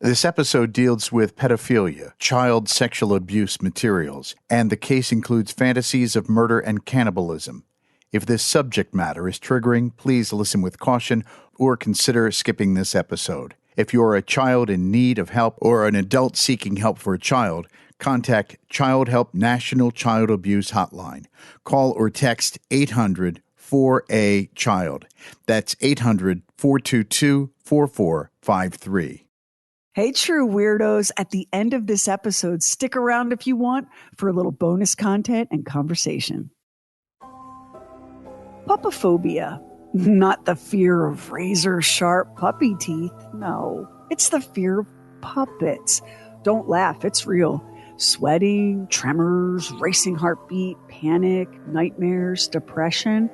This episode deals with pedophilia, child sexual abuse materials, and the case includes fantasies of murder and cannibalism. If this subject matter is triggering, please listen with caution or consider skipping this episode. If you are a child in need of help or an adult seeking help for a child, contact Child Help National Child Abuse Hotline. Call or text 800-4A-CHILD. That's 800-422-4453. Hey, true weirdos. At the end of this episode, stick around if you want for a little bonus content and conversation. Puppephobia. Not the fear of razor-sharp puppy teeth. No, it's the fear of puppets. Don't laugh, it's real. Sweating, tremors, racing heartbeat, panic, nightmares, depression.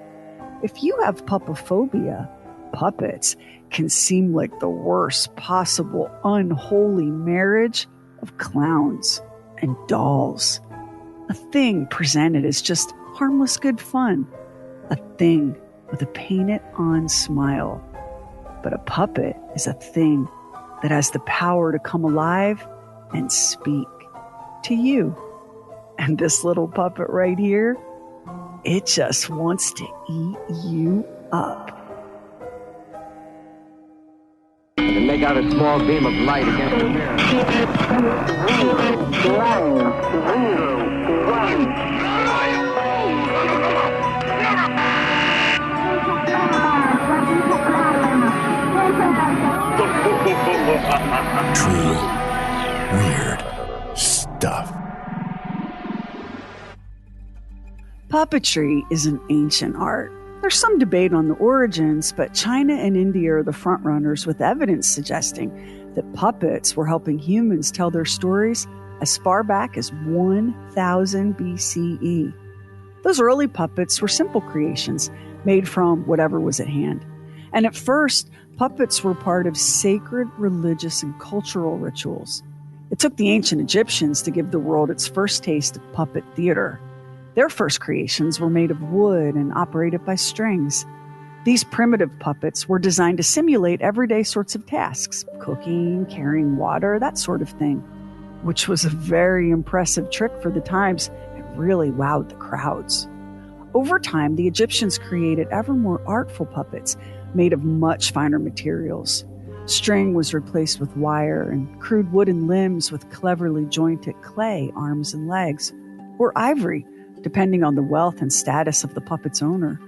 If you have puppephobia, puppets can seem like the worst possible unholy marriage of clowns and dolls. A thing presented as just harmless good fun. A thing with a painted-on smile. But a puppet is a thing that has the power to come alive and speak to you. And this little puppet right here, it just wants to eat you up. And make out a small beam of light against the mirror. True weird stuff. Puppetry is an ancient art. There's some debate on the origins, but China and India are the frontrunners with evidence suggesting that puppets were helping humans tell their stories as far back as 1000 BCE. Those early puppets were simple creations made from whatever was at hand. And at first, puppets were part of sacred religious and cultural rituals. It took the ancient Egyptians to give the world its first taste of puppet theater. Their first creations were made of wood and operated by strings. These primitive puppets were designed to simulate everyday sorts of tasks, cooking, carrying water, that sort of thing, which was a very impressive trick for the times and really wowed the crowds. Over time, the Egyptians created ever more artful puppets made of much finer materials. String was replaced with wire and crude wooden limbs with cleverly jointed clay arms and legs, or ivory, depending on the wealth and status of the puppet's owner.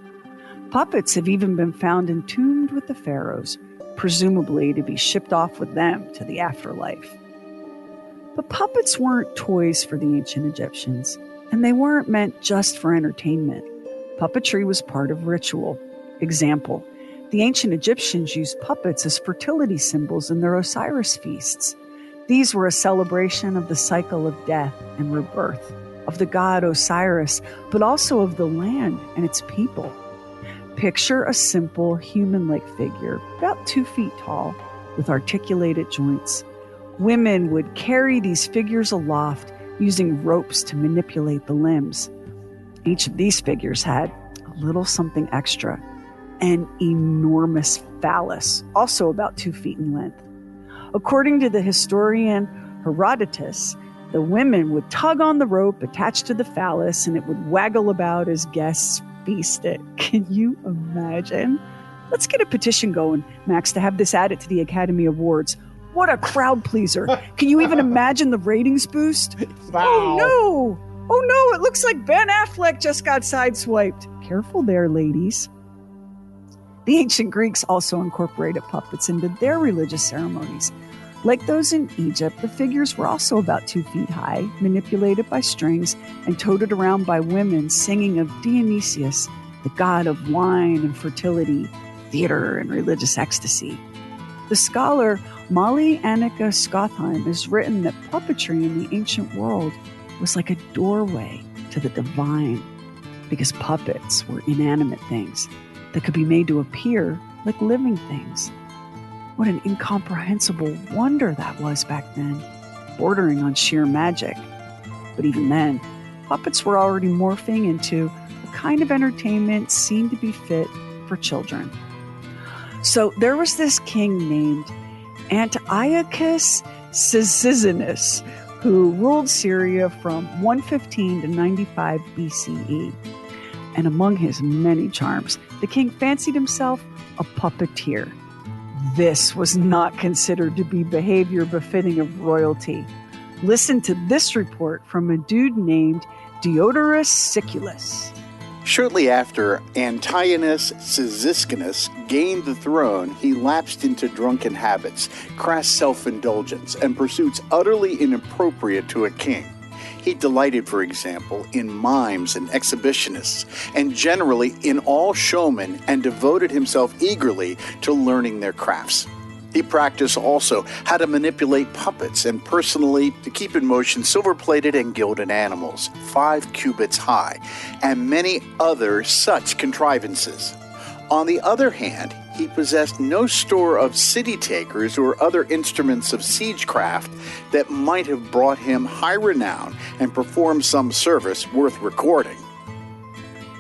Puppets have even been found entombed with the pharaohs, presumably to be shipped off with them to the afterlife. But puppets weren't toys for the ancient Egyptians, and they weren't meant just for entertainment. Puppetry was part of ritual. Example, the ancient Egyptians used puppets as fertility symbols in their Osiris feasts. These were a celebration of the cycle of death and rebirth, of the god Osiris, but also of the land and its people. Picture a simple human-like figure, about 2 feet tall, with articulated joints. Women would carry these figures aloft using ropes to manipulate the limbs. Each of these figures had a little something extra, an enormous phallus, also about 2 feet in length. According to the historian Herodotus, the women would tug on the rope attached to the phallus and it would waggle about as guests feasted. Can you imagine? Let's get a petition going, Max, to have this added to the Academy Awards. What a crowd pleaser. Can you even imagine the ratings boost? Wow. Oh no! Oh no, it looks like Ben Affleck just got sideswiped. Careful there, ladies. The ancient Greeks also incorporated puppets into their religious ceremonies. Like those in Egypt, the figures were also about 2 feet high, manipulated by strings, and toted around by women singing of Dionysius, the god of wine and fertility, theater and religious ecstasy. The scholar Molly Annika Skotheim has written that puppetry in the ancient world was like a doorway to the divine, because puppets were inanimate things that could be made to appear like living things. What an incomprehensible wonder that was back then, bordering on sheer magic. But even then, puppets were already morphing into a kind of entertainment seen to be fit for children. So there was this king named Antiochus Cyzicenus, who ruled Syria from 115 to 95 BCE. And among his many charms, the king fancied himself a puppeteer. This was not considered to be behavior befitting of royalty. Listen to this report from a dude named Diodorus Siculus. Shortly after Antiochus Cyzicenus gained the throne, he lapsed into drunken habits, crass self-indulgence, and pursuits utterly inappropriate to a king. He delighted, for example, in mimes and exhibitionists, and generally in all showmen, and devoted himself eagerly to learning their crafts. He practiced also how to manipulate puppets and personally to keep in motion silver-plated and gilded animals, 5 cubits high, and many other such contrivances. On the other hand, he possessed no store of city-takers or other instruments of siegecraft that might have brought him high renown and performed some service worth recording.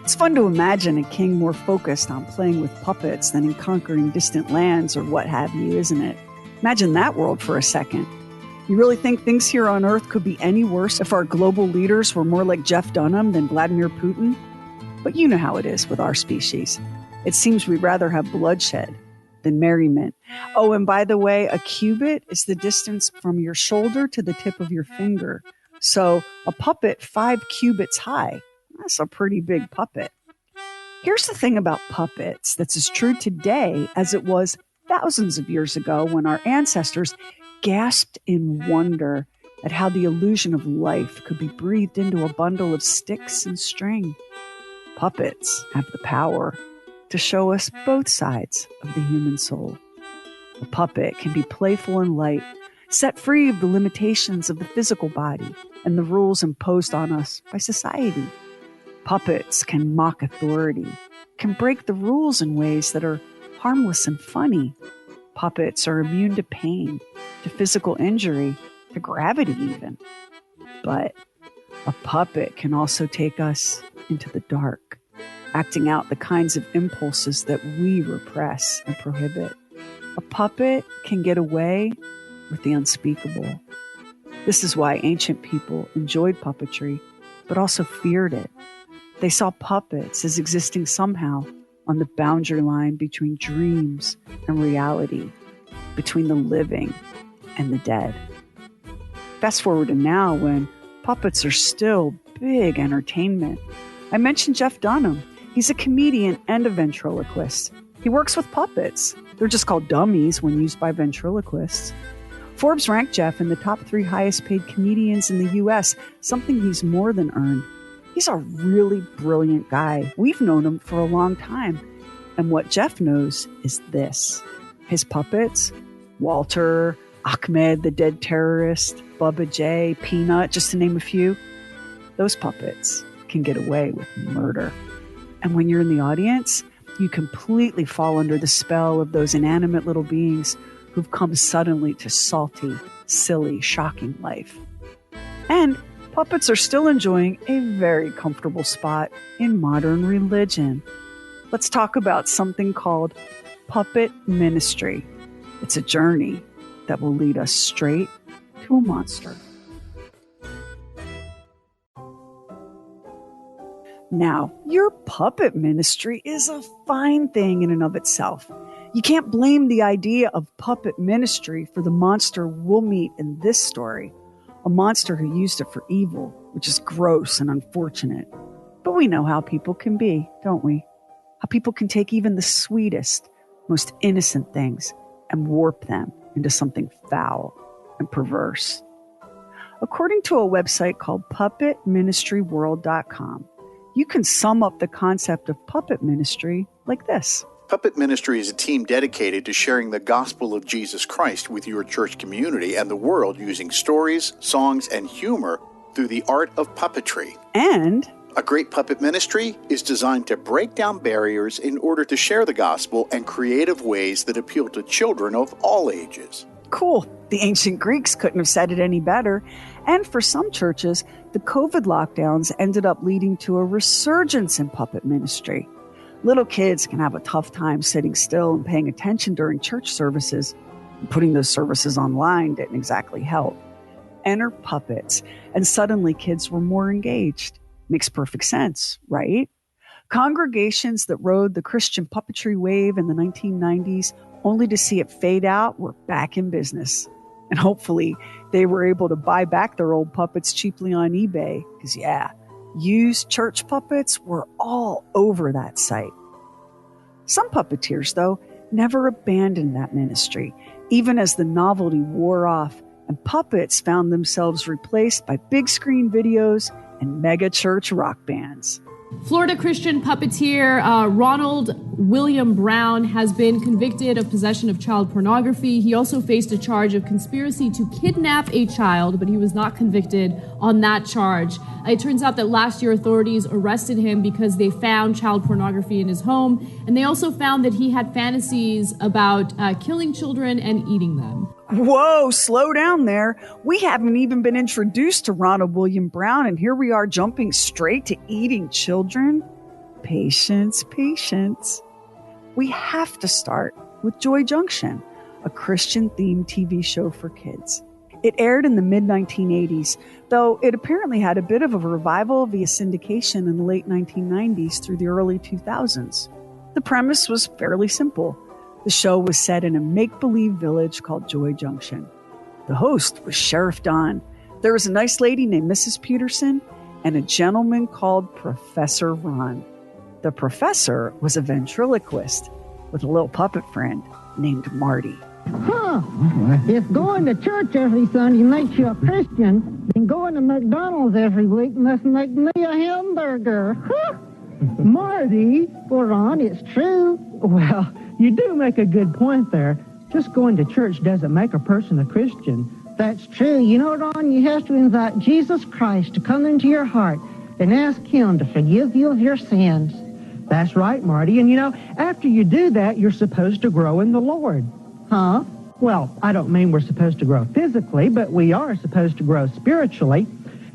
It's fun to imagine a king more focused on playing with puppets than in conquering distant lands or what have you, isn't it? Imagine that world for a second. You really think things here on Earth could be any worse if our global leaders were more like Jeff Dunham than Vladimir Putin? But you know how it is with our species. It seems we'd rather have bloodshed than merriment. Oh, and by the way, a cubit is the distance from your shoulder to the tip of your finger. So a puppet 5 cubits high. That's a pretty big puppet. Here's the thing about puppets that's as true today as it was thousands of years ago when our ancestors gasped in wonder at how the illusion of life could be breathed into a bundle of sticks and string. Puppets have the power to show us both sides of the human soul. A puppet can be playful and light, set free of the limitations of the physical body and the rules imposed on us by society. Puppets can mock authority, can break the rules in ways that are harmless and funny. Puppets are immune to pain, to physical injury, to gravity even. But a puppet can also take us into the dark, acting out the kinds of impulses that we repress and prohibit. A puppet can get away with the unspeakable. This is why ancient people enjoyed puppetry, but also feared it. They saw puppets as existing somehow on the boundary line between dreams and reality, between the living and the dead. Fast forward to now when puppets are still big entertainment. I mentioned Jeff Dunham. He's a comedian and a ventriloquist. He works with puppets. They're just called dummies when used by ventriloquists. Forbes ranked Jeff in the top 3 highest paid comedians in the U.S., something he's more than earned. He's a really brilliant guy. We've known him for a long time. And what Jeff knows is this. His puppets, Walter, Ahmed, the dead terrorist, Bubba J, Peanut, just to name a few, those puppets can get away with murder. And when you're in the audience, you completely fall under the spell of those inanimate little beings who've come suddenly to salty, silly, shocking life. And puppets are still enjoying a very comfortable spot in modern religion. Let's talk about something called puppet ministry. It's a journey that will lead us straight to a monster. Now, your puppet ministry is a fine thing in and of itself. You can't blame the idea of puppet ministry for the monster we'll meet in this story. A monster who used it for evil, which is gross and unfortunate. But we know how people can be, don't we? How people can take even the sweetest, most innocent things and warp them into something foul and perverse. According to a website called puppetministryworld.com, you can sum up the concept of puppet ministry like this. Puppet Ministry is a team dedicated to sharing the gospel of Jesus Christ with your church community and the world using stories, songs, and humor through the art of puppetry. And a great puppet ministry is designed to break down barriers in order to share the gospel in creative ways that appeal to children of all ages. Cool. The ancient Greeks couldn't have said it any better. And for some churches, the COVID lockdowns ended up leading to a resurgence in puppet ministry. Little kids can have a tough time sitting still and paying attention during church services. Putting those services online didn't exactly help. Enter puppets, and suddenly kids were more engaged. Makes perfect sense, right? Congregations that rode the Christian puppetry wave in the 1990s, only to see it fade out, were back in business. And hopefully, they were able to buy back their old puppets cheaply on eBay. Because, used church puppets were all over that site. Some puppeteers, though, never abandoned that ministry, even as the novelty wore off and puppets found themselves replaced by big screen videos and mega church rock bands. Florida Christian puppeteer Ronald William Brown has been convicted of possession of child pornography. He also faced a charge of conspiracy to kidnap a child, but he was not convicted on that charge. It turns out that last year authorities arrested him because they found child pornography in his home, and they also found that he had fantasies about killing children and eating them. Whoa, slow down there. We haven't even been introduced to Ronald William Brown, and here we are jumping straight to eating children. Patience, patience. We have to start with Joy Junction, a Christian-themed TV show for kids. It aired in the mid-1980s, though it apparently had a bit of a revival via syndication in the late 1990s through the early 2000s. The premise was fairly simple. The show was set in a make-believe village called Joy Junction. The host was Sheriff Don. There was a nice lady named Mrs. Peterson and a gentleman called Professor Ron. The professor was a ventriloquist with a little puppet friend named Marty. If going to church every Sunday makes you a Christian, then going to McDonald's every week must make me a hamburger. Marty? Well, Ron, it's true. Well, you do make a good point there. Just going to church doesn't make a person a Christian. That's true. You know, Ron, you have to invite Jesus Christ to come into your heart and ask him to forgive you of your sins. That's right, Marty. And you know, after you do that, you're supposed to grow in the Lord. Huh? Well, I don't mean we're supposed to grow physically, but we are supposed to grow spiritually.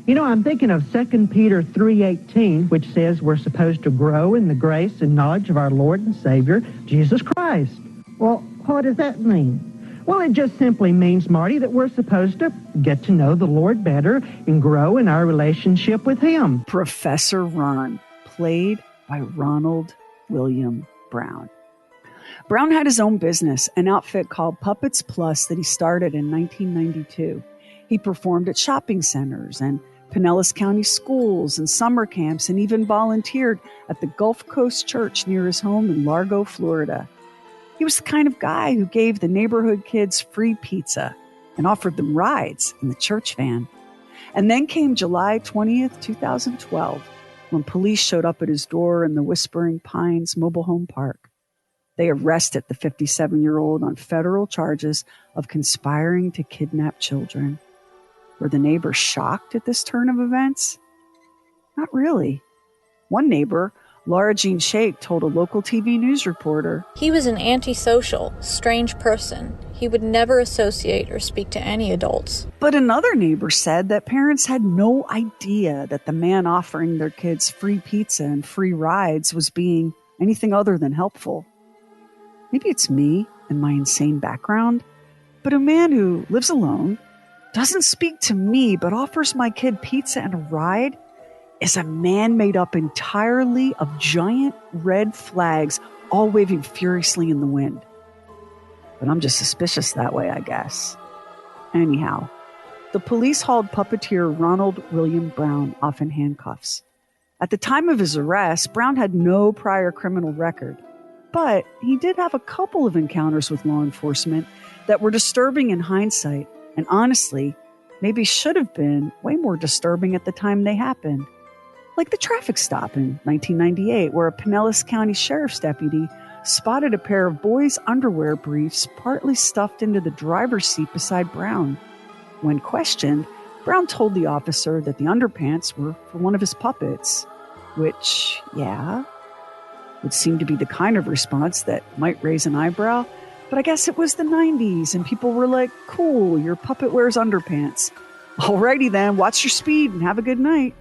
You know, I'm thinking of 2 Peter 3:18, which says we're supposed to grow in the grace and knowledge of our Lord and Savior, Jesus Christ. Well, what does that mean? Well, it just simply means, Marty, that we're supposed to get to know the Lord better and grow in our relationship with Him. Professor Ron, played by Ronald William Brown. Brown had his own business, an outfit called Puppets Plus that he started in 1992. He performed at shopping centers and Pinellas County schools and summer camps, and even volunteered at the Gulf Coast Church near his home in Largo, Florida. He was the kind of guy who gave the neighborhood kids free pizza and offered them rides in the church van. And then came July 20th, 2012, when police showed up at his door in the Whispering Pines mobile home park. They arrested the 57-year-old on federal charges of conspiring to kidnap children. Were the neighbors shocked at this turn of events? Not really. One neighbor, Laura Jean Shake, told a local TV news reporter, "He was an antisocial, strange person. He would never associate or speak to any adults." But another neighbor said that parents had no idea that the man offering their kids free pizza and free rides was being anything other than helpful. Maybe it's me and my insane background, but a man who lives alone, doesn't speak to me, but offers my kid pizza and a ride, is a man made up entirely of giant red flags, all waving furiously in the wind. But I'm just suspicious that way, I guess. Anyhow, the police hauled puppeteer Ronald William Brown off in handcuffs. At the time of his arrest, Brown had no prior criminal record, but he did have a couple of encounters with law enforcement that were disturbing in hindsight, and honestly, maybe should have been way more disturbing at the time they happened. Like the traffic stop in 1998, where a Pinellas County Sheriff's deputy spotted a pair of boys' underwear briefs partly stuffed into the driver's seat beside Brown. When questioned, Brown told the officer that the underpants were for one of his puppets, which, would seem to be the kind of response that might raise an eyebrow. But I guess it was the 90s, and people were like, cool, your puppet wears underpants. Alrighty then, watch your speed and have a good night.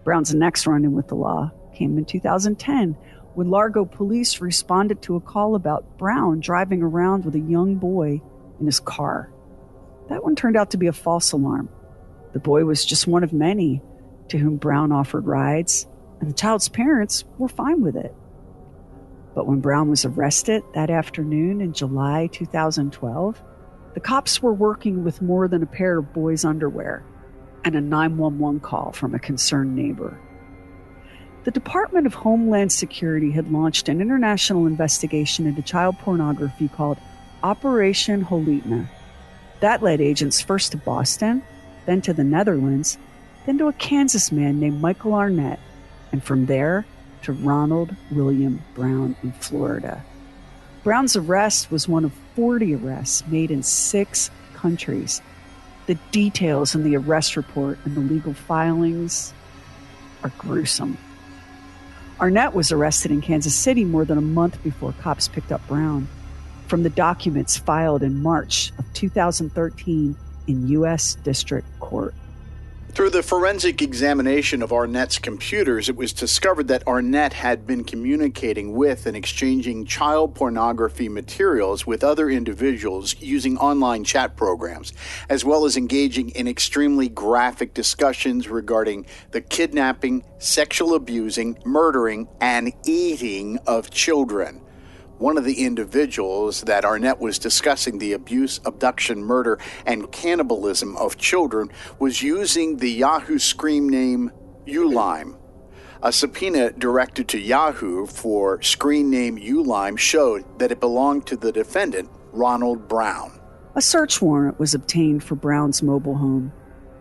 Brown's next run-in with the law came in 2010, when Largo police responded to a call about Brown driving around with a young boy in his car. That one turned out to be a false alarm. The boy was just one of many to whom Brown offered rides, and the child's parents were fine with it. But when Brown was arrested that afternoon in July 2012, the cops were working with more than a pair of boys' underwear and a 911 call from a concerned neighbor. The Department of Homeland Security had launched an international investigation into child pornography called Operation Holitna. That led agents first to Boston, then to the Netherlands, then to a Kansas man named Michael Arnett, and from there to Ronald William Brown in Florida. Brown's arrest was one of 40 arrests made in 6 countries. The details in the arrest report and the legal filings are gruesome. Arnett was arrested in Kansas City more than a month before cops picked up Brown. From the documents filed in March of 2013 in U.S. District Court. Through the forensic examination of Arnett's computers, it was discovered that Arnett had been communicating with and exchanging child pornography materials with other individuals using online chat programs, as well as engaging in extremely graphic discussions regarding the kidnapping, sexual abusing, murdering, and eating of children. One of the individuals that Arnett was discussing the abuse, abduction, murder, and cannibalism of children was using the Yahoo screen name Ulime. A subpoena directed to Yahoo for screen name Ulime showed that it belonged to the defendant, Ronald Brown. A search warrant was obtained for Brown's mobile home.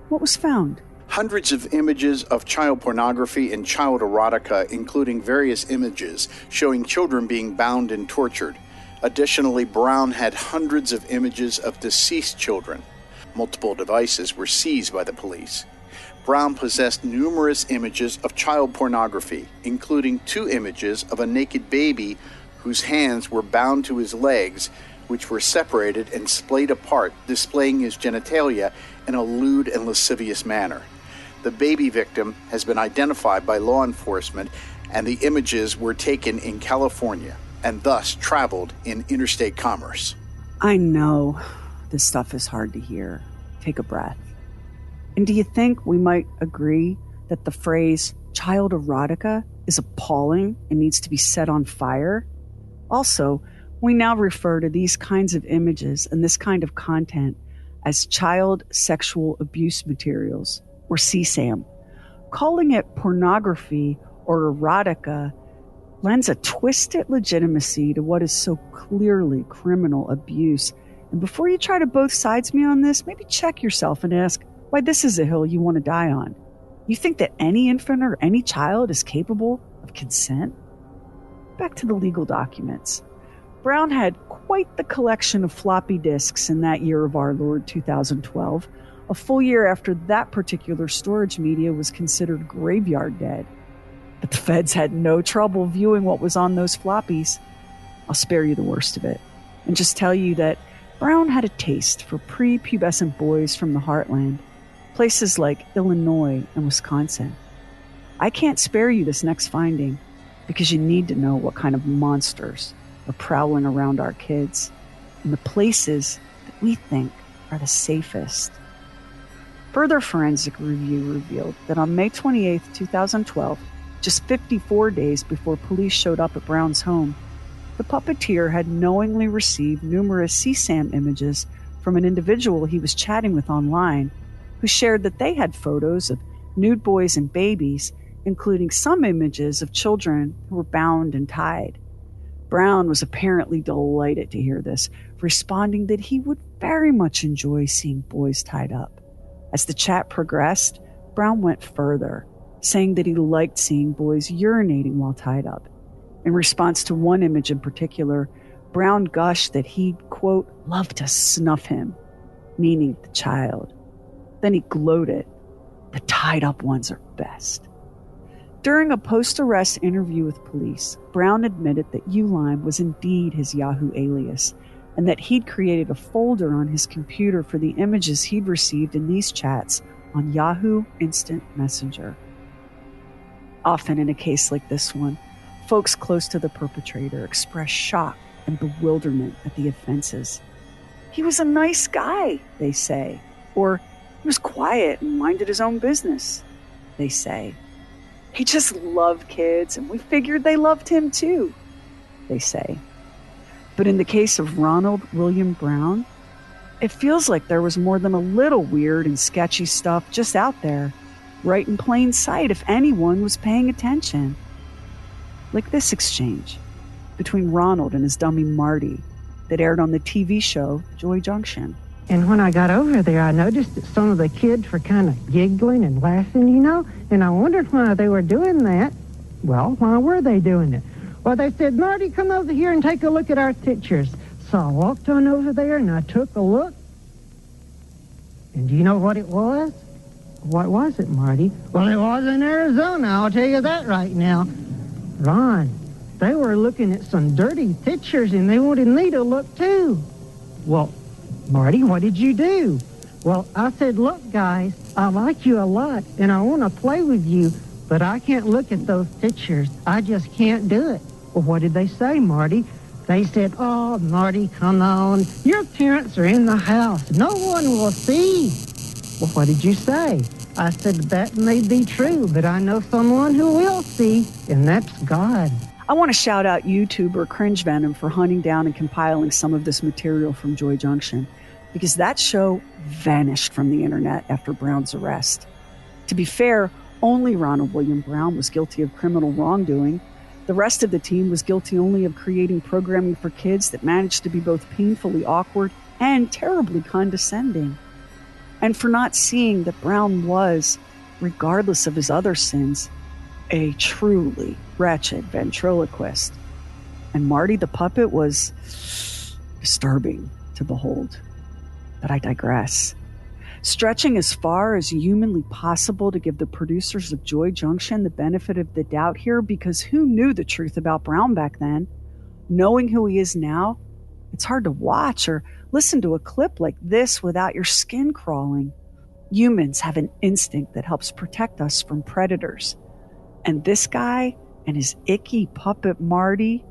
What was found? Hundreds of images of child pornography and child erotica, including various images showing children being bound and tortured. Additionally, Brown had hundreds of images of deceased children. Multiple devices were seized by the police. Brown possessed numerous images of child pornography, including 2 images of a naked baby whose hands were bound to his legs, which were separated and splayed apart, displaying his genitalia in a lewd and lascivious manner. The baby victim has been identified by law enforcement, and the images were taken in California and thus traveled in interstate commerce. I know this stuff is hard to hear. Take a breath. And do you think we might agree that the phrase child erotica is appalling and needs to be set on fire? Also, we now refer to these kinds of images and this kind of content as child sexual abuse materials, or CSAM. Calling it pornography or erotica lends a twisted legitimacy to what is so clearly criminal abuse. And before you try to both sides me on this, maybe check yourself and ask why this is a hill you want to die on. You think that any infant or any child is capable of consent? Back to the legal documents. Brown had quite the collection of floppy disks in that year of our Lord 2012, a full year after that particular storage media was considered graveyard dead. But the feds had no trouble viewing what was on those floppies. I'll spare you the worst of it and just tell you that Brown had a taste for prepubescent boys from the heartland, places like Illinois and Wisconsin. I can't spare you this next finding because you need to know what kind of monsters are prowling around our kids in the places that we think are the safest. Further forensic review revealed that on May 28, 2012, just 54 days before police showed up at Brown's home, the puppeteer had knowingly received numerous CSAM images from an individual he was chatting with online, who shared that they had photos of nude boys and babies, including some images of children who were bound and tied. Brown was apparently delighted to hear this, responding that he would very much enjoy seeing boys tied up. As the chat progressed, Brown went further, saying that he liked seeing boys urinating while tied up. In response to one image in particular, Brown gushed that he'd, quote, love to snuff him, meaning the child. Then he gloated, the tied up ones are best. During a post-arrest interview with police, Brown admitted that Ulime was indeed his Yahoo alias, and that he'd created a folder on his computer for the images he'd received in these chats on Yahoo Instant Messenger. Often in a case like this one, folks close to the perpetrator express shock and bewilderment at the offenses. He was a nice guy, they say. Or he was quiet and minded his own business, they say. He just loved kids, and we figured they loved him too, they say. But in the case of Ronald William Brown, it feels like there was more than a little weird and sketchy stuff just out there, right in plain sight if anyone was paying attention. Like this exchange between Ronald and his dummy Marty that aired on the TV show Joy Junction. And when I got over there, I noticed that some of the kids were kind of giggling and laughing, and I wondered why they were doing that. Well, why were they doing it? Well, they said, Marty, come over here and take a look at our pictures. So I walked on over there and I took a look. And do you know what it was? What was it, Marty? Well, it was in Arizona, I'll tell you that right now. Ron, they were looking at some dirty pictures and they wanted me to look too. Well, Marty, what did you do? Well, I said, look, guys, I like you a lot and I want to play with you, but I can't look at those pictures. I just can't do it. Well, what did they say, Marty? They said, oh, Marty, come on. Your parents are in the house. No one will see. Well, what did you say? I said, that may be true, but I know someone who will see, and that's God. I want to shout out YouTuber Cringe Venom for hunting down and compiling some of this material from Joy Junction, because that show vanished from the internet after Brown's arrest. To be fair, only Ronald William Brown was guilty of criminal wrongdoing. The rest of the team was guilty only of creating programming for kids that managed to be both painfully awkward and terribly condescending. And for not seeing that Brown was, regardless of his other sins, a truly wretched ventriloquist. And Marty the puppet was disturbing to behold. But I digress. Stretching as far as humanly possible to give the producers of Joy Junction the benefit of the doubt here, because who knew the truth about Brown back then? Knowing who he is now, it's hard to watch or listen to a clip like this without your skin crawling. Humans have an instinct that helps protect us from predators. And this guy and his icky puppet Marty,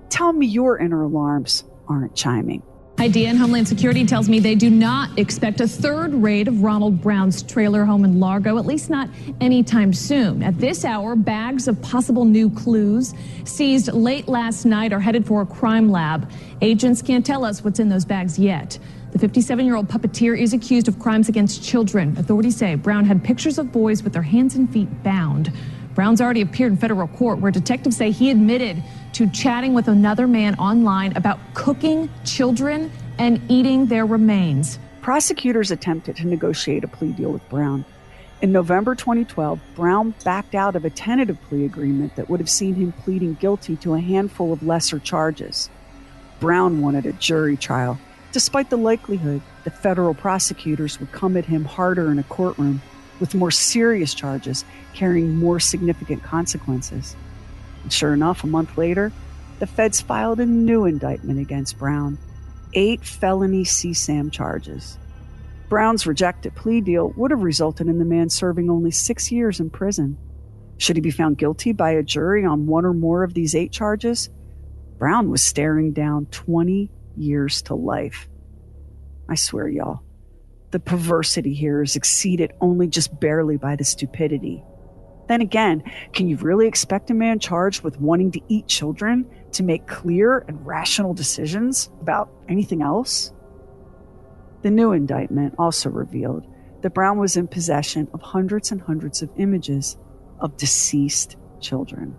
tell me your inner alarms aren't chiming. ID and Homeland Security tells me they do not expect a third raid of Ronald Brown's trailer home in Largo, at least not anytime soon. At this hour, bags of possible new clues seized late last night are headed for a crime lab. Agents can't tell us what's in those bags yet. The 57-year-old puppeteer is accused of crimes against children. Authorities say Brown had pictures of boys with their hands and feet bound. Brown's already appeared in federal court where detectives say he admitted to chatting with another man online about cooking children and eating their remains. Prosecutors attempted to negotiate a plea deal with Brown. In November 2012, Brown backed out of a tentative plea agreement that would have seen him pleading guilty to a handful of lesser charges. Brown wanted a jury trial, despite the likelihood that federal prosecutors would come at him harder in a courtroom with more serious charges carrying more significant consequences. And sure enough, a month later, the feds filed a new indictment against Brown, 8 felony CSAM charges. Brown's rejected plea deal would have resulted in the man serving only 6 years in prison. Should he be found guilty by a jury on one or more of these 8 charges, Brown was staring down 20 years to life. I swear, y'all, the perversity here is exceeded only just barely by the stupidity. Then again, can you really expect a man charged with wanting to eat children to make clear and rational decisions about anything else? The new indictment also revealed that Brown was in possession of hundreds and hundreds of images of deceased children.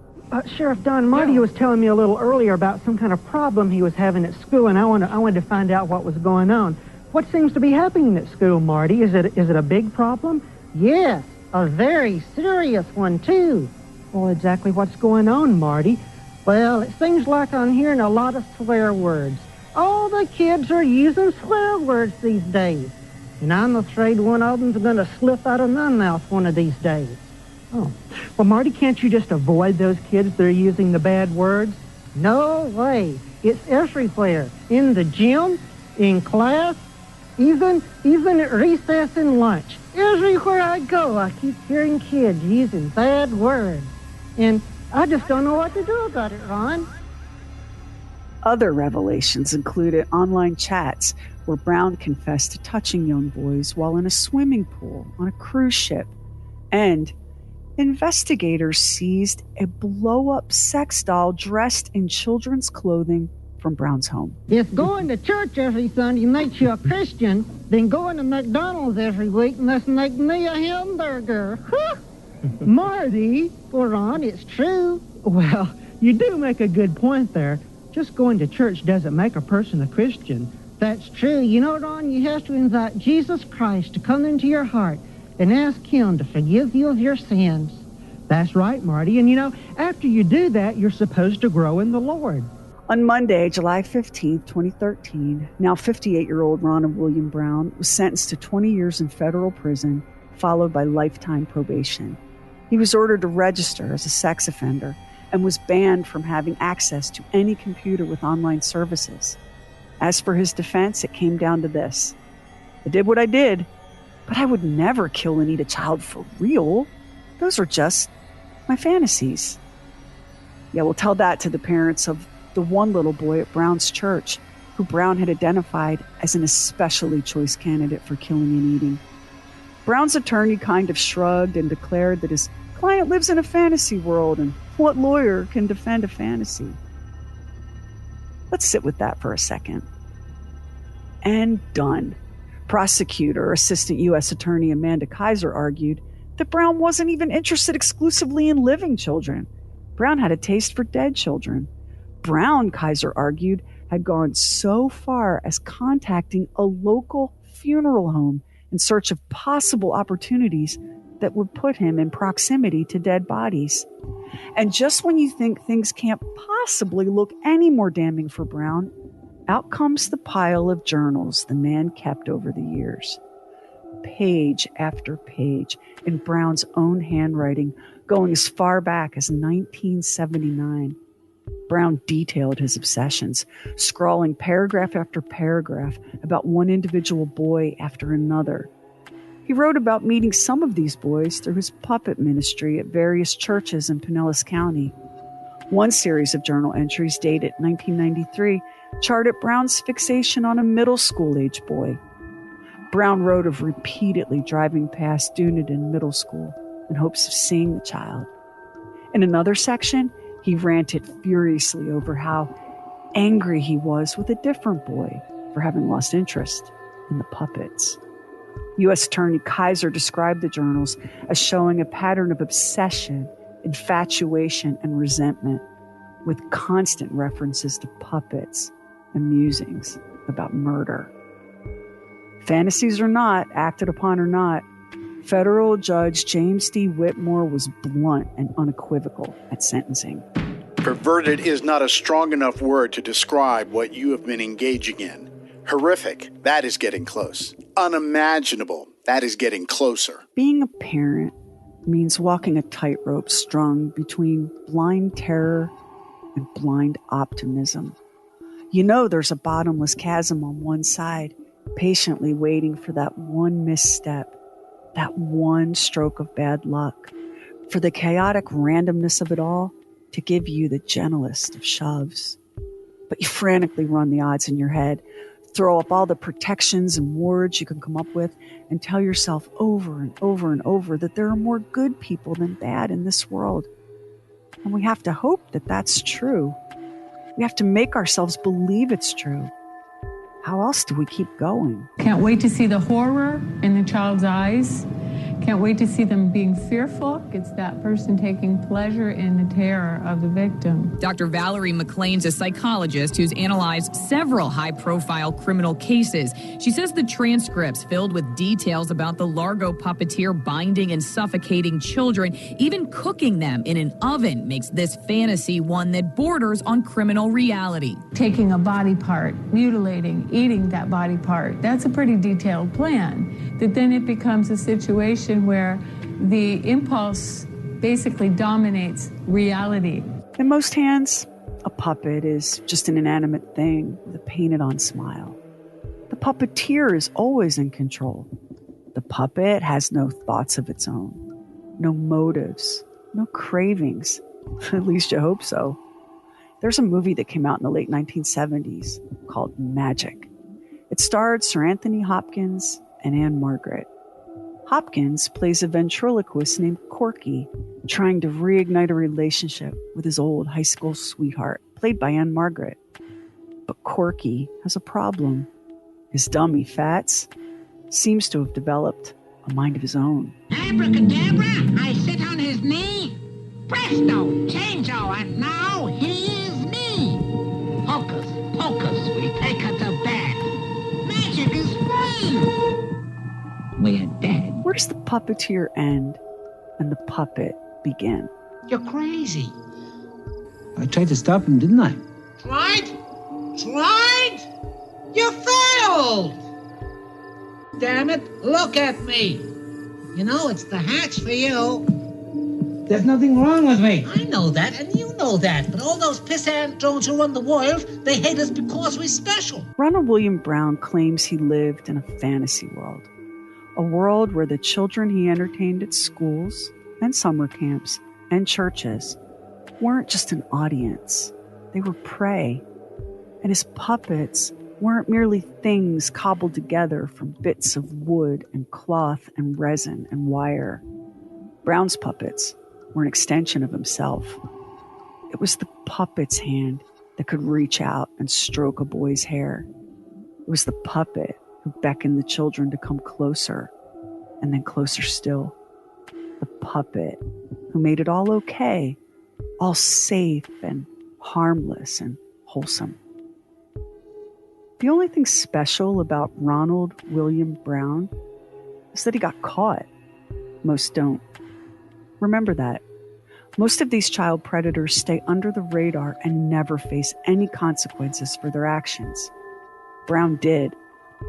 Sheriff Don, Marty was telling me a little earlier about some kind of problem he was having at school, and I wanted to find out what was going on. What seems to be happening at school, Marty? Is it a big problem? Yes, a very serious one, too. Well, exactly what's going on, Marty? Well, it seems like I'm hearing a lot of swear words. All the kids are using swear words these days. And I'm afraid one of them's going to slip out of my mouth one of these days. Oh, well, Marty, can't you just avoid those kids that are using the bad words? No way. It's everywhere. In the gym, in class, even at recess and lunch. Everywhere I go, I keep hearing kids using bad words. And I just don't know what to do about it, Ron. Other revelations included online chats where Brown confessed to touching young boys while in a swimming pool on a cruise ship. And investigators seized a blow-up sex doll dressed in children's clothing from Brown's home. If going to church every Sunday makes you a Christian, then going to McDonald's every week must make me a hamburger. Marty, for Ron, it's true. Well, you do make a good point there. Just going to church doesn't make a person a Christian. That's true. You know, Ron, you have to invite Jesus Christ to come into your heart and ask him to forgive you of your sins. That's right, Marty. And you know, after you do that, you're supposed to grow in the Lord. On Monday, July 15, 2013, now 58-year-old Ronald William Brown was sentenced to 20 years in federal prison, followed by lifetime probation. He was ordered to register as a sex offender and was banned from having access to any computer with online services. As for his defense, it came down to this. I did what I did, but I would never kill and eat a child for real. Those are just my fantasies. Yeah, we'll tell that to the parents of the one little boy at Brown's church who Brown had identified as an especially choice candidate for killing and eating. Brown's attorney kind of shrugged and declared that his client lives in a fantasy world, and what lawyer can defend a fantasy? Let's sit with that for a second. And done. Prosecutor, Assistant U.S. Attorney Amanda Kaiser argued that Brown wasn't even interested exclusively in living children. Brown had a taste for dead children. Brown, Kaiser argued, had gone so far as contacting a local funeral home in search of possible opportunities that would put him in proximity to dead bodies. And just when you think things can't possibly look any more damning for Brown, out comes the pile of journals the man kept over the years. Page after page in Brown's own handwriting, going as far back as 1979. Brown detailed his obsessions, scrawling paragraph after paragraph about one individual boy after another. He wrote about meeting some of these boys through his puppet ministry at various churches in Pinellas County. One series of journal entries dated 1993 charted Brown's fixation on a middle school-age boy. Brown wrote of repeatedly driving past Dunedin Middle School in hopes of seeing the child. In another section, he ranted furiously over how angry he was with a different boy for having lost interest in the puppets. U.S. Attorney Kaiser described the journals as showing a pattern of obsession, infatuation, and resentment, with constant references to puppets and musings about murder. Fantasies or not, acted upon or not, federal judge James D. Whitmore was blunt and unequivocal at sentencing. Perverted is not a strong enough word to describe what you have been engaging in. Horrific, that is getting close. Unimaginable, that is getting closer. Being a parent means walking a tightrope strung between blind terror and blind optimism. You know there's a bottomless chasm on one side, patiently waiting for that one misstep, that one stroke of bad luck, for the chaotic randomness of it all to give you the gentlest of shoves. But you frantically run the odds in your head, throw up all the protections and wards you can come up with, and tell yourself over and over and over that there are more good people than bad in this world. And we have to hope that that's true. We have to make ourselves believe it's true. How else do we keep going? Can't wait to see the horror in the child's eyes. Can't wait to see them being fearful. It's that person taking pleasure in the terror of the victim. Dr. Valerie McLean's a psychologist who's analyzed several high-profile criminal cases. She says the transcripts filled with details about the Largo puppeteer binding and suffocating children, even cooking them in an oven, makes this fantasy one that borders on criminal reality. Taking a body part, mutilating, eating that body part, that's a pretty detailed plan. That then it becomes a situation where the impulse basically dominates reality. In most hands, a puppet is just an inanimate thing with a painted-on smile. The puppeteer is always in control. The puppet has no thoughts of its own, no motives, no cravings. At least you hope so. There's a movie that came out in the late 1970s called Magic. It starred Sir Anthony Hopkins and Anne Margaret. Hopkins plays a ventriloquist named Corky, trying to reignite a relationship with his old high school sweetheart, played by Anne Margaret. But Corky has a problem. His dummy, Fats, seems to have developed a mind of his own. Abracadabra, I sit on his knee. Presto, changeo, and now he is me. Hocus pocus, we take her to bed. Magic is free. We're dead. Where does the puppeteer end and the puppet begin? You're crazy. I tried to stop him, didn't I? Tried? You failed! Damn it, look at me. You know, it's the hatch for you. There's nothing wrong with me. I know that, and you know that. But all those pissant drones who run the world, they hate us because we're special. Ronald William Brown claims he lived in a fantasy world. A world where the children he entertained at schools and summer camps and churches weren't just an audience. They were prey. And his puppets weren't merely things cobbled together from bits of wood and cloth and resin and wire. Brown's puppets were an extension of himself. It was the puppet's hand that could reach out and stroke a boy's hair. It was the puppet who beckoned the children to come closer, and then closer still. The puppet who made it all okay, all safe and harmless and wholesome. The only thing special about Ronald William Brown is that he got caught. Most don't. Remember that. Most of these child predators stay under the radar and never face any consequences for their actions. Brown did,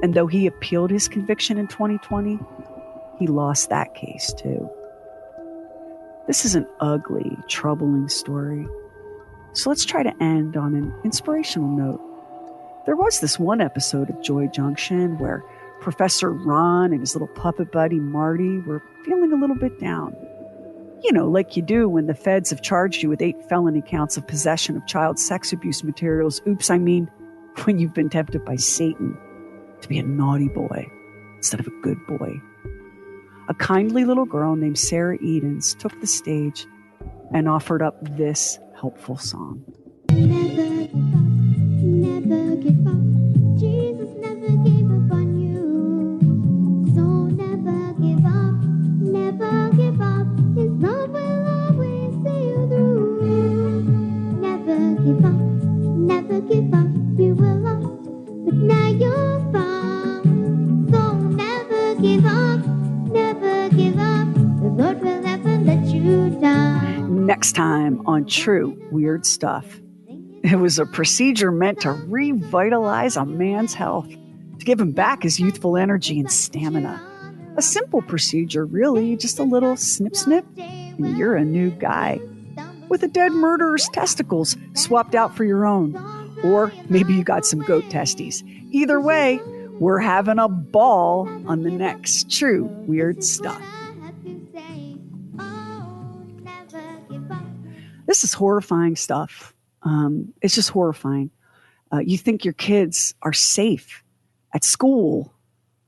and though he appealed his conviction in 2020, he lost that case too. This is an ugly, troubling story. So let's try to end on an inspirational note. There was this one episode of Joy Junction where Professor Ron and his little puppet buddy Marty were feeling a little bit down. You know, like you do when the feds have charged you with 8 felony counts of possession of child sex abuse materials. Oops, I mean, when you've been tempted by Satan to be a naughty boy instead of a good boy. A kindly little girl named Sarah Edens took the stage and offered up this helpful song. Never give up. Jesus never gave up on you. So never give up. Never give up. His love will always see you through. Never give up. Never give up. You were lost, but now you're found. So never give up. Never give up. The Lord will never let you down. Next time on True Weird Stuff. It was a procedure meant to revitalize a man's health, to give him back his youthful energy and stamina. A simple procedure, really, just a little snip, and you're a new guy. With a dead murderer's testicles swapped out for your own. Or maybe you got some goat testes. Either way, we're having a ball on the next True Weird Stuff. This is horrifying stuff. It's just horrifying. You think your kids are safe at school,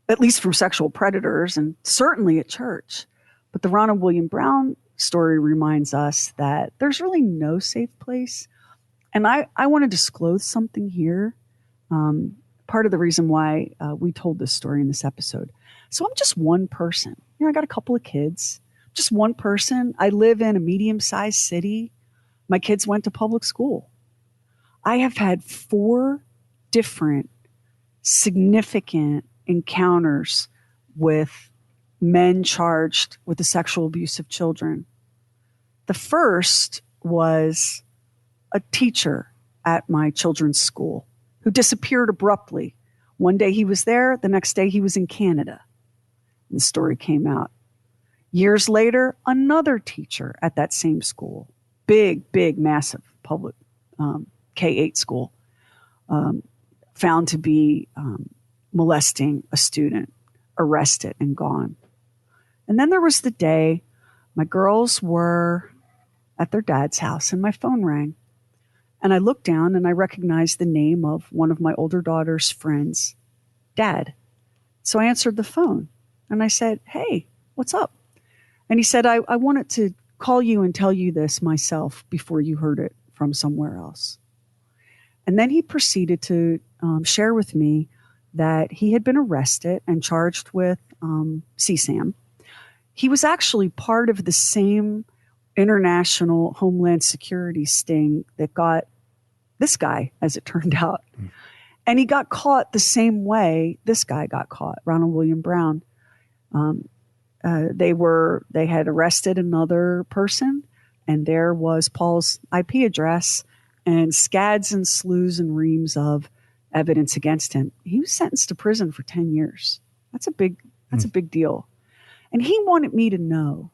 at least from sexual predators, and certainly at church. But the Ronald William Brown story reminds us that there's really no safe place. And I want to disclose something here. Part of the reason why we told this story in this episode. So I'm just one person. You know, I got a couple of kids. Just one person. I live in a medium-sized city. My kids went to public school. I have had 4 different significant encounters with men charged with the sexual abuse of children. The first was a teacher at my children's school who disappeared abruptly. One day he was there, the next day he was in Canada. And the story came out. Years later, another teacher at that same school, big, massive public K-8 school, found to be molesting a student, arrested and gone. And then there was the day my girls were at their dad's house and my phone rang. And I looked down and I recognized the name of one of my older daughter's friends, Dad. So I answered the phone and I said, hey, what's up? And he said, I wanted to call you and tell you this myself before you heard it from somewhere else. And then he proceeded to share with me that he had been arrested and charged with CSAM. He was actually part of the same international Homeland Security sting that got this guy, as it turned out. And he got caught the same way this guy got caught, Ronald William Brown. They had arrested another person, and there was Paul's IP address and scads and slews and reams of evidence against him. He was sentenced to prison for 10 years. That's a big deal. And he wanted me to know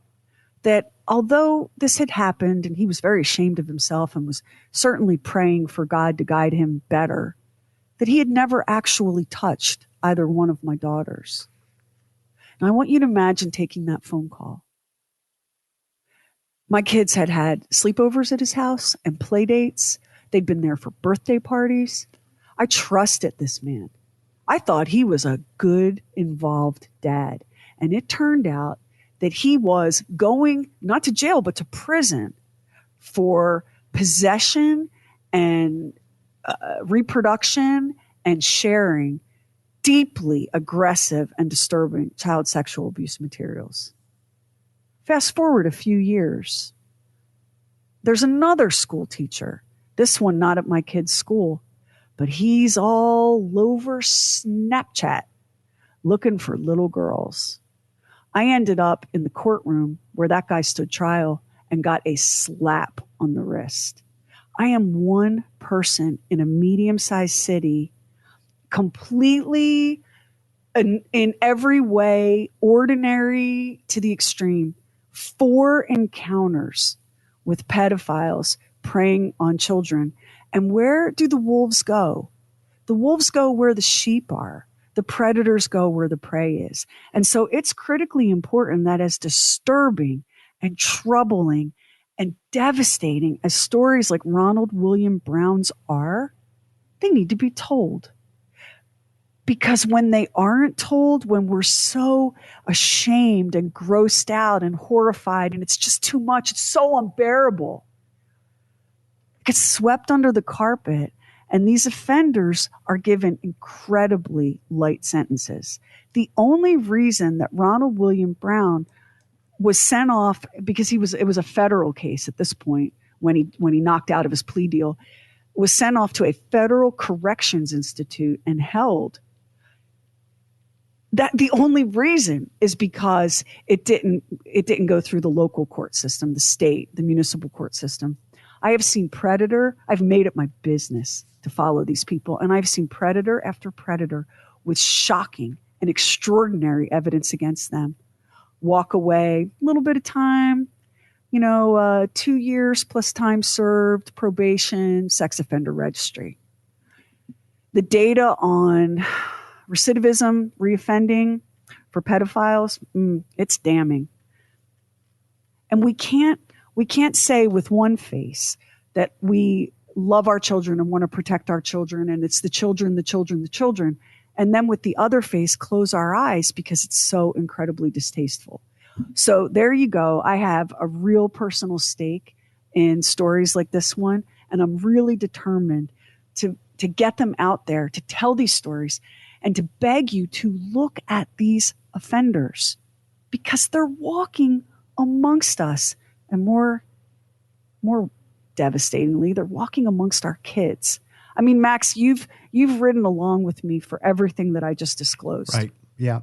that although this had happened and he was very ashamed of himself and was certainly praying for God to guide him better, that he had never actually touched either one of my daughters. And I want you to imagine taking that phone call. My kids had sleepovers at his house and play dates. They'd been there for birthday parties. I trusted this man. I thought he was a good, involved dad. And it turned out that he was going not to jail, but to prison for possession and reproduction and sharing deeply aggressive and disturbing child sexual abuse materials. Fast forward a few years. There's another school teacher, this one not at my kid's school, but he's all over Snapchat looking for little girls. I ended up in the courtroom where that guy stood trial and got a slap on the wrist. I am one person in a medium-sized city, completely in every way, ordinary to the extreme, 4 encounters with pedophiles preying on children. And where do the wolves go? The wolves go where the sheep are. The predators go where the prey is. And so it's critically important that as disturbing and troubling and devastating as stories like Ronald William Brown's are, they need to be told. Because when they aren't told, when we're so ashamed and grossed out and horrified and it's just too much, it's so unbearable, it gets swept under the carpet. And these offenders are given incredibly light sentences. The only reason that Ronald William Brown was sent off, because it was a federal case at this point when he knocked out of his plea deal, was sent off to a federal corrections institute and held. That the only reason is because it didn't go through the local court system, the state, the municipal court system. I have seen predator. I've made it my business to follow these people. And I've seen predator after predator with shocking and extraordinary evidence against them walk away, a little bit of time, 2 years plus time served, probation, sex offender registry. The data on recidivism, reoffending for pedophiles, it's damning. And we can't say with one face that we love our children and want to protect our children, and it's the children, and then with the other face close our eyes because it's so incredibly distasteful. So there you go. I have a real personal stake in stories like this one, and I'm really determined to get them out there, to tell these stories, and to beg you to look at these offenders because they're walking amongst us, and more devastatingly, they're walking amongst our kids. I mean, Max, you've ridden along with me for everything that I just disclosed. Right. Yeah.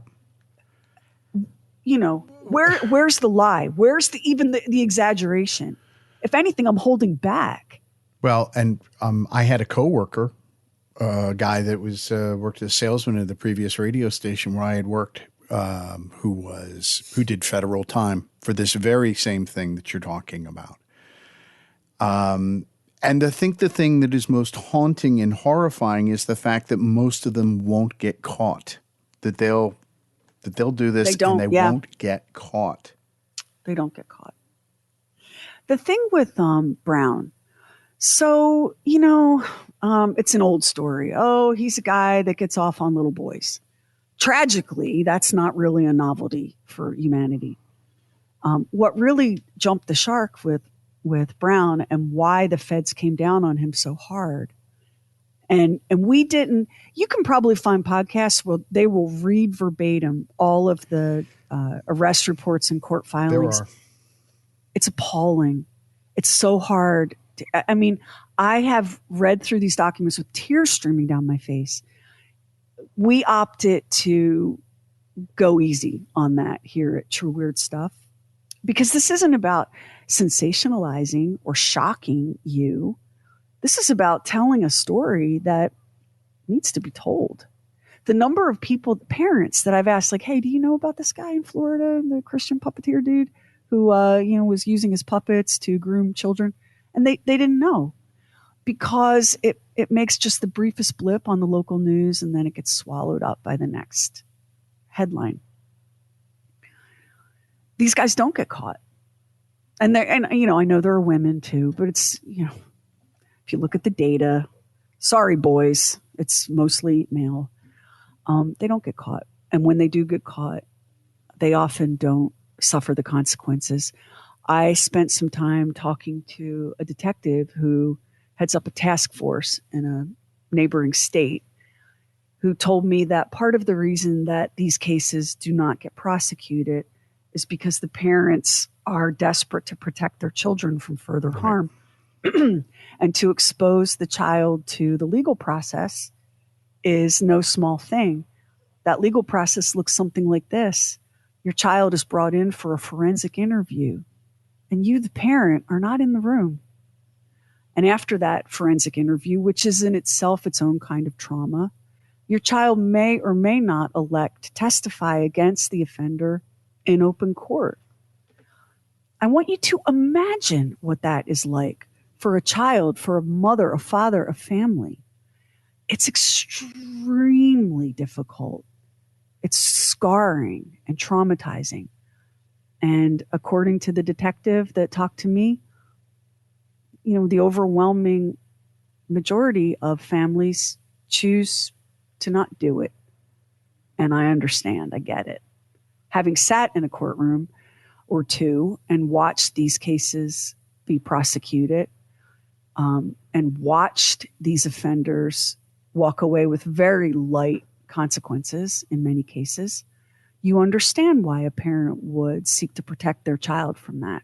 Where's the lie? Where's the exaggeration? If anything, I'm holding back. Well, and I had a coworker, a guy that was worked as a salesman at the previous radio station where I had worked, who did federal time for this very same thing that you're talking about. And I think the thing that is most haunting and horrifying is the fact that most of them won't get caught. That they'll do this and they won't get caught. They don't get caught. The thing with Brown, so it's an old story. Oh, he's a guy that gets off on little boys. Tragically, that's not really a novelty for humanity. What really jumped the shark with Brown and why the feds came down on him so hard. And we didn't, you can probably find podcasts where they will read verbatim all of the arrest reports and court filings. There are. It's appalling. It's so hard. I mean, I have read through these documents with tears streaming down my face. We opted to go easy on that here at True Weird Stuff, because this isn't about sensationalizing or shocking you. This is about telling a story that needs to be told. The number of people, parents that I've asked, like, hey, do you know about this guy in Florida, the Christian puppeteer dude who, was using his puppets to groom children? And they didn't know, because it makes just the briefest blip on the local news, and then it gets swallowed up by the next headline. These guys don't get caught. And I know there are women too, but it's, if you look at the data, sorry, boys, it's mostly male. They don't get caught. And when they do get caught, they often don't suffer the consequences. I spent some time talking to a detective who heads up a task force in a neighboring state, who told me that part of the reason that these cases do not get prosecuted is because the parents are desperate to protect their children from further harm. And to expose the child to the legal process is no small thing. That legal process looks something like this. Your child is brought in for a forensic interview, and you, the parent, are not in the room. And after that forensic interview, which is in itself its own kind of trauma, your child may or may not elect to testify against the offender in open court. I want you to imagine what that is like for a child, for a mother, a father, a family. It's extremely difficult. It's scarring and traumatizing. And according to the detective that talked to me, the overwhelming majority of families choose to not do it. And I understand, I get it. Having sat in a courtroom or two and watched these cases be prosecuted, and watched these offenders walk away with very light consequences in many cases, you understand why a parent would seek to protect their child from that.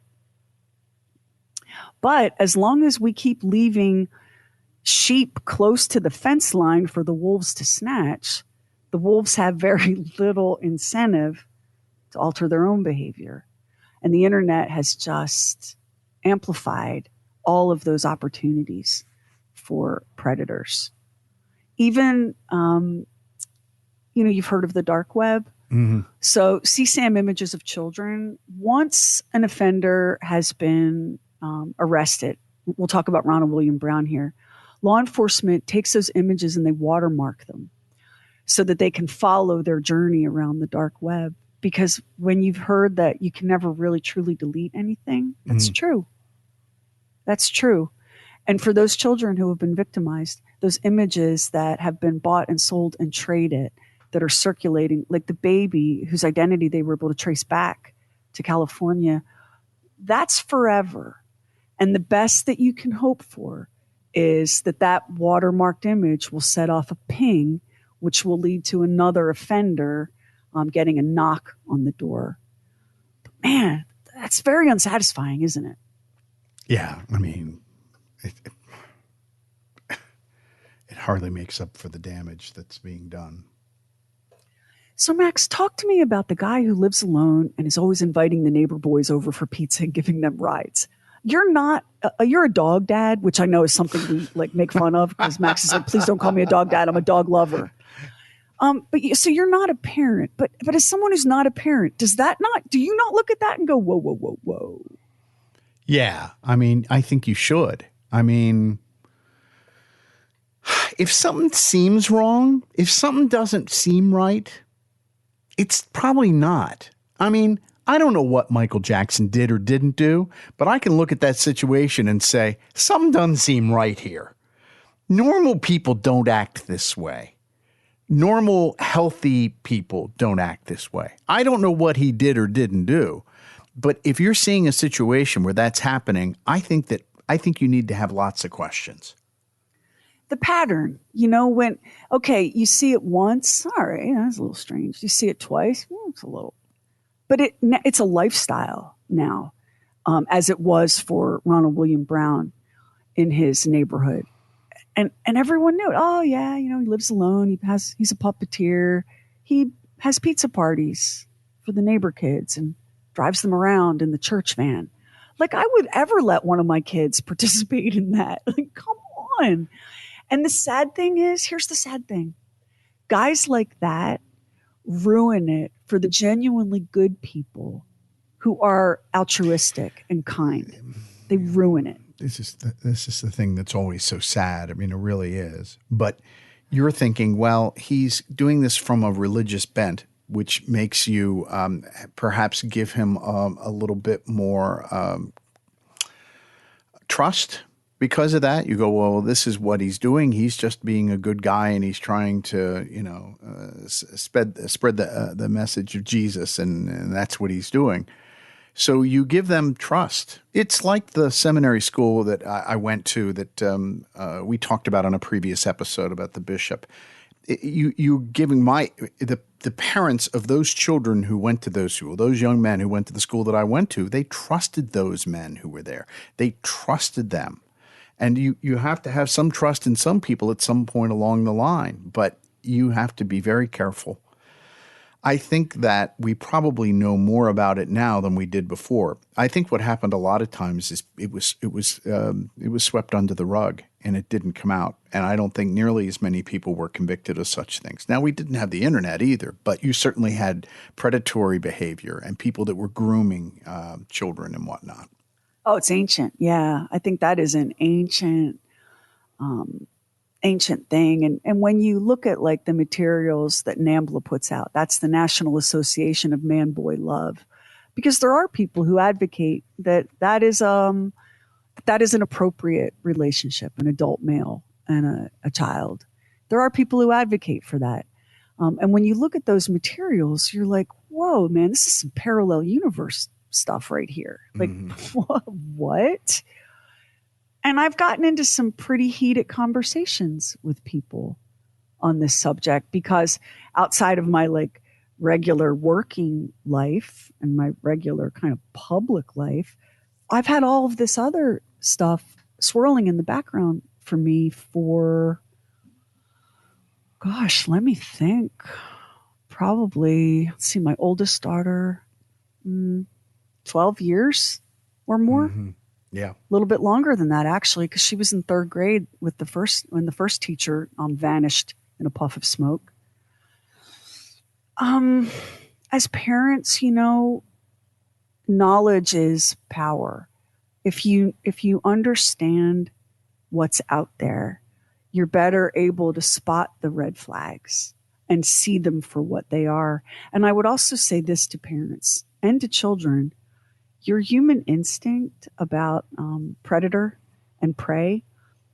But as long as we keep leaving sheep close to the fence line for the wolves to snatch, the wolves have very little incentive to alter their own behavior. And the internet has just amplified all of those opportunities for predators. Even, you've heard of the dark web. Mm-hmm. So CSAM images of children, once an offender has been arrested, we'll talk about Ronald William Brown here, law enforcement takes those images and they watermark them so that they can follow their journey around the dark web. Because when you've heard that you can never really truly delete anything, that's true. That's true. And for those children who have been victimized, those images that have been bought and sold and traded, that are circulating, like the baby whose identity they were able to trace back to California, that's forever. And the best that you can hope for is that watermarked image will set off a ping, which will lead to another offender getting a knock on the door. But man, that's very unsatisfying, isn't it? Yeah, I mean, it hardly makes up for the damage that's being done. So, Max, talk to me about the guy who lives alone and is always inviting the neighbor boys over for pizza and giving them rides. You're not, you're a dog dad, which I know is something we make fun of, because Max is like, please don't call me a dog dad. I'm a dog lover. So you're not a parent, but as someone who's not a parent, do you not look at that and go, whoa, whoa, whoa, whoa? Yeah. I mean, I think you should. I mean, if something seems wrong, if something doesn't seem right, it's probably not. I mean, I don't know what Michael Jackson did or didn't do, but I can look at that situation and say, something doesn't seem right here. Normal people don't act this way. Normal, healthy people don't act this way. I don't know what he did or didn't do, but if you're seeing a situation where that's happening, I think you need to have lots of questions. The pattern, you see it once, all right, that's a little strange. You see it twice, it's a little, but it's a lifestyle now, as it was for Ronald William Brown in his neighborhood. And everyone knew it. Oh yeah, he lives alone. He's a puppeteer. He has pizza parties for the neighbor kids and drives them around in the church van. Like, I would ever let one of my kids participate in that. Like, come on. And the sad thing is, here's the sad thing. Guys like that ruin it for the genuinely good people who are altruistic and kind. They ruin it. This is the thing that's always so sad. I mean, it really is. But you're thinking, well, he's doing this from a religious bent, which makes you perhaps give him a little bit more trust. Because of that, you go, well, this is what he's doing. He's just being a good guy, and he's trying to, spread the message of Jesus, and that's what he's doing. So you give them trust. It's like the seminary school that I went to that we talked about on a previous episode about the bishop. You giving the parents of those children who went to those school, those young men who went to the school that I went to, they trusted those men who were there. They trusted them. And you have to have some trust in some people at some point along the line, but you have to be very careful. I think that we probably know more about it now than we did before. I think what happened a lot of times is it was swept under the rug and it didn't come out. And I don't think nearly as many people were convicted of such things. Now, we didn't have the internet either, but you certainly had predatory behavior and people that were grooming children and whatnot. Oh, it's ancient. Yeah. I think that is an ancient thing. And when you look at like the materials that NAMBLA puts out, that's the National Association of Man-Boy Love, because there are people who advocate that is an appropriate relationship, an adult male and a child. There are people who advocate for that. And when you look at those materials, you're like, whoa, man, this is some parallel universe stuff right here. Like, what? And I've gotten into some pretty heated conversations with people on this subject because outside of my like regular working life and my regular kind of public life, I've had all of this other stuff swirling in the background for me for, gosh, let me think. Probably, let's see, my oldest daughter, 12 years or more. Mm-hmm. Yeah. A little bit longer than that, actually, because she was in third grade when the first teacher vanished in a puff of smoke. As parents, knowledge is power. If you understand what's out there, you're better able to spot the red flags and see them for what they are. And I would also say this to parents and to children. Your human instinct about predator and prey,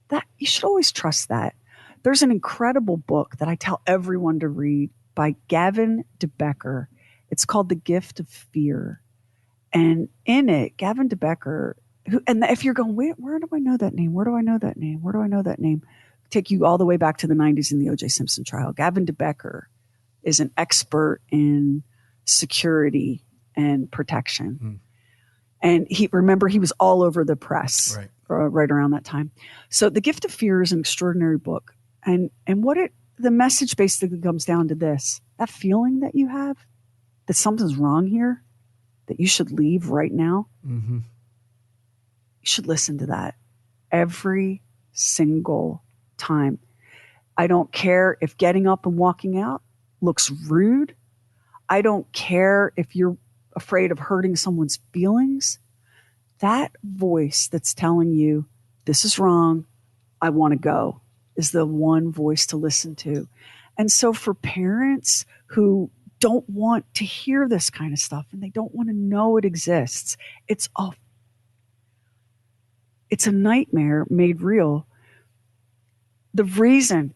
that you should always trust that. There's an incredible book that I tell everyone to read by Gavin de Becker. It's called The Gift of Fear. And in it, Gavin de Becker, and if you're going, wait, where do I know that name? Where do I know that name? Where do I know that name? Take you all the way back to the 90s in the O.J. Simpson trial. Gavin de Becker is an expert in security and protection. And he was all over the press right around that time. So The Gift of Fear is an extraordinary book. And the message basically comes down to this: that feeling that you have that something's wrong here, that you should leave right now. Mm-hmm. You should listen to that every single time. I don't care if getting up and walking out looks rude. I don't care if you're afraid of hurting someone's feelings. That voice that's telling you this is wrong, I want to go, is the one voice to listen to. And so for parents who don't want to hear this kind of stuff and they don't want to know it exists, it's a nightmare made real. The reason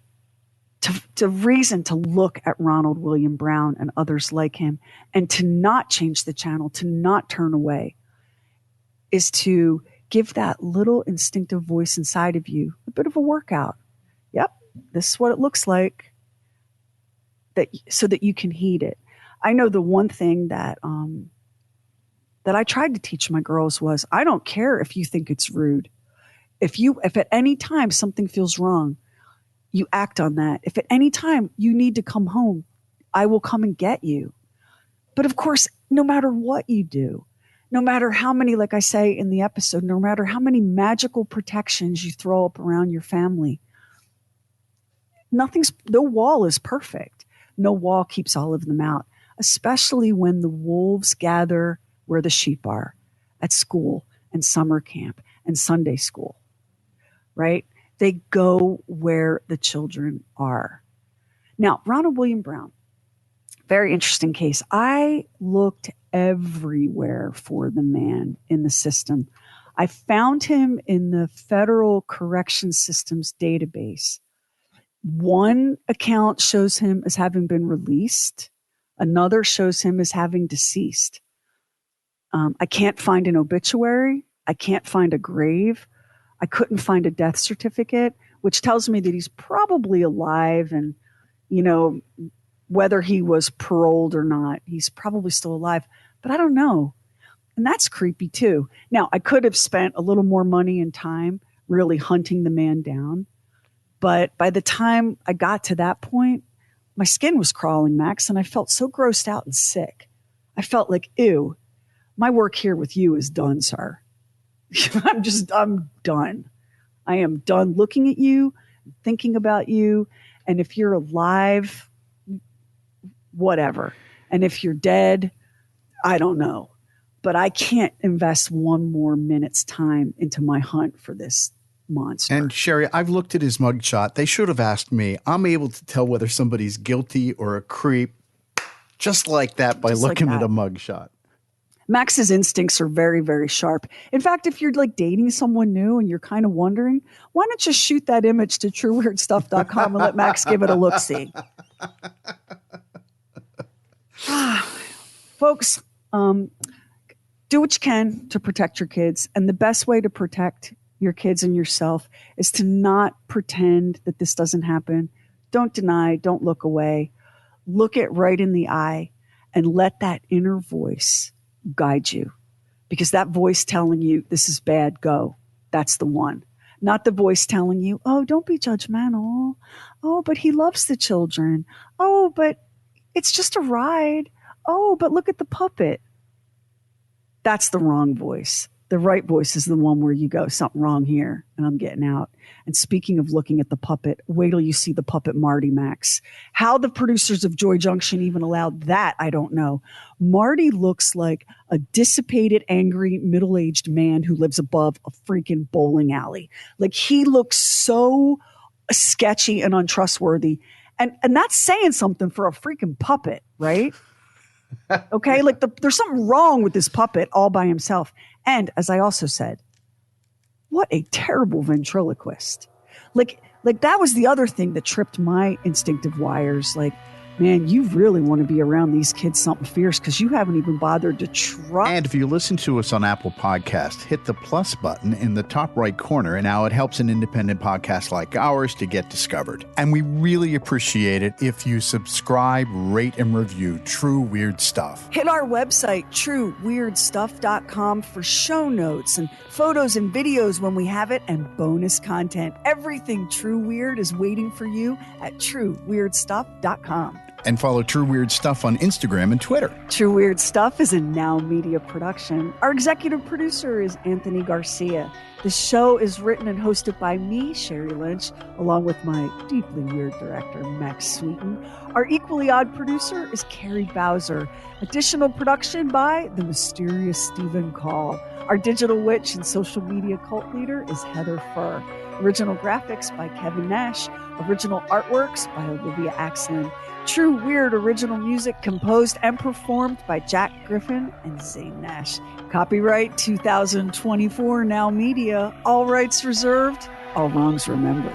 to reason to look at Ronald William Brown and others like him and to not change the channel, to not turn away, is to give that little instinctive voice inside of you a bit of a workout. Yep, this is what it looks like, so that you can heed it. I know the one thing that I tried to teach my girls was, I don't care if you think it's rude. If at any time something feels wrong, you act on that. If at any time you need to come home, I will come and get you. But of course, no matter what you do, no matter how many, like I say in the episode, no matter how many magical protections you throw up around your family, no wall is perfect. No wall keeps all of them out, especially when the wolves gather where the sheep are, at school and summer camp and Sunday school, right? They go where the children are. Now, Ronald William Brown, very interesting case. I looked everywhere for the man in the system. I found him in the Federal Correction Systems database. One account shows him as having been released. Another shows him as having deceased. I can't find an obituary. I can't find a grave. I couldn't find a death certificate, which tells me that he's probably alive. And, whether he was paroled or not, he's probably still alive. But I don't know. And that's creepy too. Now, I could have spent a little more money and time really hunting the man down. But by the time I got to that point, my skin was crawling, Max, and I felt so grossed out and sick. I felt like, ew, my work here with you is done, sir. I'm done. I am done looking at you, thinking about you. And if you're alive, whatever. And if you're dead, I don't know. But I can't invest one more minute's time into my hunt for this monster. And Sherry, I've looked at his mugshot. They should have asked me. I'm able to tell whether somebody's guilty or a creep just like that by looking at a mugshot. Max's instincts are very, very sharp. In fact, if you're like dating someone new and you're kind of wondering, why not just shoot that image to trueweirdstuff.com and let Max give it a look-see? Folks, do what you can to protect your kids. And the best way to protect your kids and yourself is to not pretend that this doesn't happen. Don't deny, don't look away. Look it right in the eye and let that inner voice guide you, because that voice telling you this is bad, go. That's the one. Not the voice telling you, oh, don't be judgmental. Oh, but he loves the children. Oh, but it's just a ride. Oh, but look at the puppet. That's the wrong voice. The right voice is the one where you go, something wrong here, and I'm getting out. And speaking of looking at the puppet, wait till you see the puppet Marty, Max. How the producers of Joy Junction even allowed that, I don't know. Marty looks like a dissipated, angry, middle-aged man who lives above a freaking bowling alley. Like, he looks so sketchy and untrustworthy. And that's saying something for a freaking puppet, right? Okay, like there's something wrong with this puppet all by himself. And as I also said, what a terrible ventriloquist. Like that was the other thing that tripped my instinctive wires. Like, man, you really want to be around these kids something fierce because you haven't even bothered to try. And if you listen to us on Apple Podcasts, hit the plus button in the top right corner, and now it helps an independent podcast like ours to get discovered. And we really appreciate it if you subscribe, rate, and review True Weird Stuff. Hit our website, trueweirdstuff.com, for show notes and photos and videos when we have it, and bonus content. Everything True Weird is waiting for you at trueweirdstuff.com. And follow True Weird Stuff on Instagram and Twitter. True Weird Stuff is a Now Media production. Our executive producer is Anthony Garcia. The show is written and hosted by me, Sherry Lynch, along with my deeply weird director, Max Sweeten. Our equally odd producer is Carrie Bowser. Additional production by the mysterious Stephen Call. Our digital witch and social media cult leader is Heather Furr. Original graphics by Kevin Nash. Original artworks by Olivia Axon. True Weird original music composed and performed by Jack Griffin and Zane Nash. Copyright 2024 Now Media. All rights reserved. All wrongs remembered.